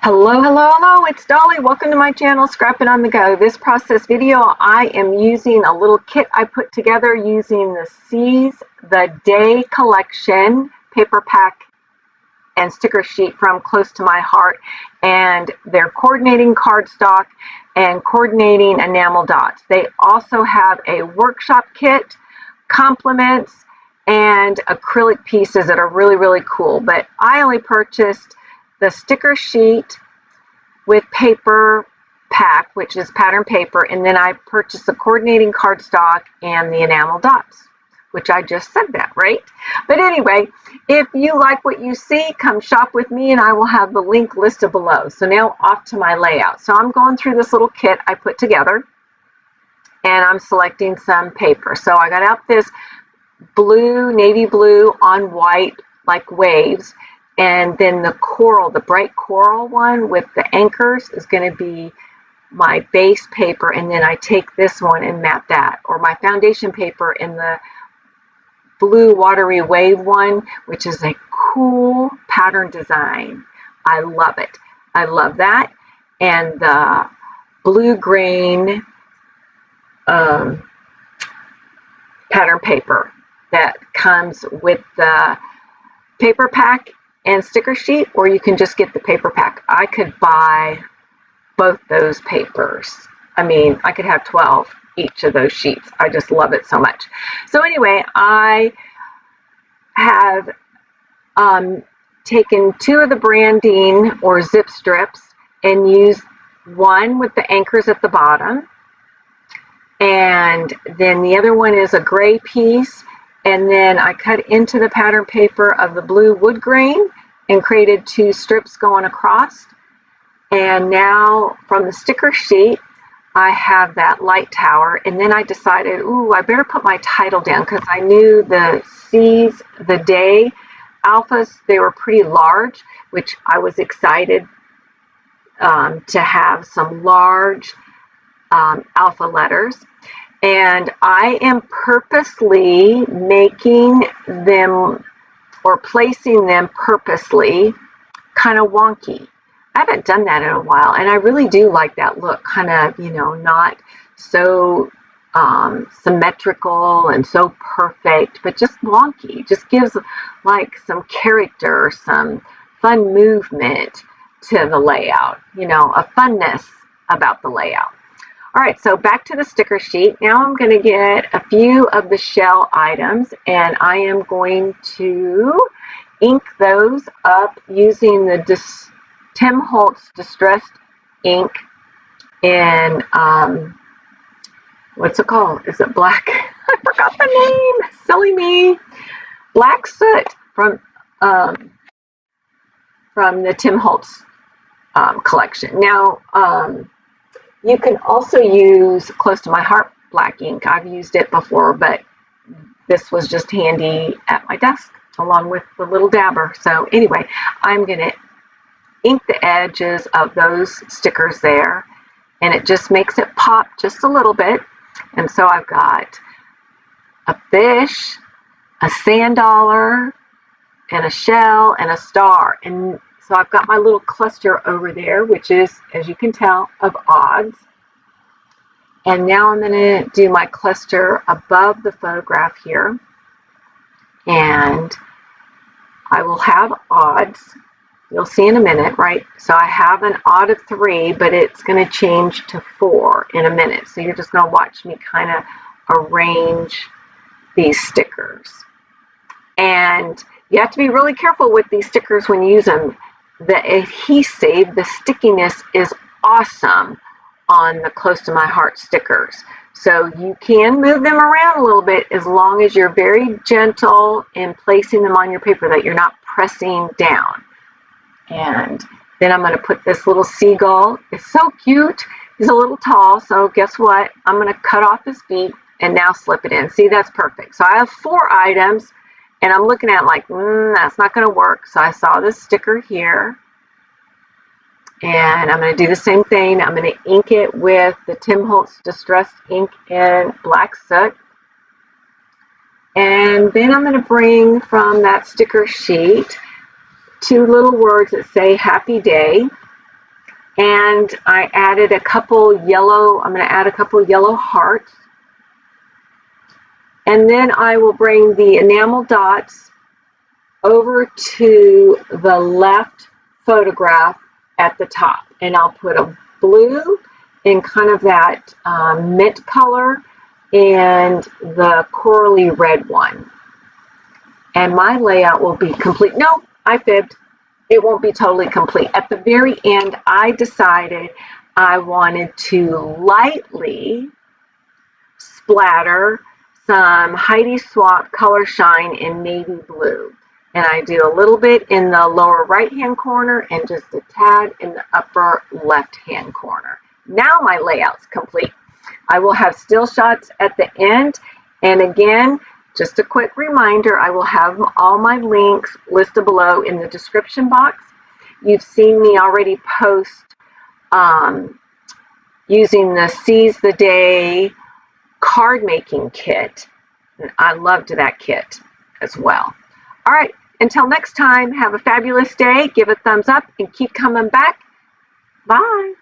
Hello, hello, hello, it's Dolly. Welcome to my channel, Scrapping on the Go. This process video, I am using a little kit I put together using the SeasThe Day collection paper pack and sticker sheet from Close to My Heart, and their coordinating cardstock and coordinating enamel dots. They also have a workshop kit, complements, and acrylic pieces that are really, really cool. But I only purchased the sticker sheet with paper pack, which is pattern paper, and then I purchased the coordinating cardstock and the enamel dots, which I just said that, right? But anyway, if you like what you see, come shop with me and I will have the link listed below. So now off to my layout. So I'm going through this little kit I put together and I'm selecting some paper. So I got out this blue, navy blue on white, like waves. And then the coral, the bright coral one with the anchors is going to be my base paper. And then I take this one and map that. Or my foundation paper in the blue watery wave one, which is a cool pattern design. I love it. I love that. And the blue green pattern paper that comes with the paper pack and sticker sheet, or you can just get the paper pack. I could buy both those papers. I mean, I could have 12 each of those sheets. I just love it so much. So anyway, I have taken two of the branding or zip strips and used one with the anchors at the bottom, and then the other one is a gray piece. And then I cut into the pattern paper of the blue wood grain and created two strips going across. And now from the sticker sheet, I have that light tower. And then I decided, ooh, I better put my title down because I knew the SeasThe Day alphas, they were pretty large, which I was excited to have some large alpha letters. And I am purposely making them or placing them purposely kind of wonky. I haven't done that in a while, and I really do like that look, kind of, you know, not so symmetrical and so perfect, but just wonky. Just gives like some character, some fun movement to the layout, you know, a funness about the layout. All right, so back to the sticker sheet. Now I'm going to get a few of the shell items, and I am going to ink those up using the Tim Holtz Distressed ink in, what's it called? Is it black? I forgot the name. Silly me. Black Soot from the Tim Holtz collection. Now, you can also use Close to My Heart black ink. I've used it before, but this was just handy at my desk along with the little dabber. So anyway, I'm going to ink the edges of those stickers there, and it just makes it pop just a little bit. And so I've got a fish, a sand dollar, and a shell, and a star. And so I've got my little cluster over there, which is, as you can tell, of odds. And now I'm going to do my cluster above the photograph here. And I will have odds. You'll see in a minute, right? So I have an odd of 3, but it's going to change to 4 in a minute. So you're just going to watch me kind of arrange these stickers. And you have to be really careful with these stickers when you use them. The adhesive, the stickiness is awesome on the Close to My Heart stickers. So you can move them around a little bit as long as you're very gentle in placing them on your paper, that you're not pressing down. And then I'm going to put this little seagull. It's so cute. He's a little tall, so guess what? I'm going to cut off his feet and now slip it in. See, that's perfect. So I have 4 items. And I'm looking at it like, that's not going to work. So I saw this sticker here. And I'm going to do the same thing. I'm going to ink it with the Tim Holtz Distressed ink in Black Soot. And then I'm going to bring from that sticker sheet 2 little words that say Happy Day. And I added a couple yellow, I'm going to add a couple yellow hearts. And then I will bring the enamel dots over to the left photograph at the top. And I'll put a blue in kind of that mint color and the corally red one. And my layout will be complete. No, I fibbed. It won't be totally complete. At the very end, I decided I wanted to lightly splatter some Heidi Swapp Color Shine in navy blue. And I do a little bit in the lower right-hand corner and just a tad in the upper left-hand corner. Now my layout's complete. I will have still shots at the end. And again, just a quick reminder, I will have all my links listed below in the description box. You've seen me already post using the SeasThe card making kit. And I loved that kit as well. All right, until next time, have a fabulous day. Give a thumbs up and keep coming back. Bye.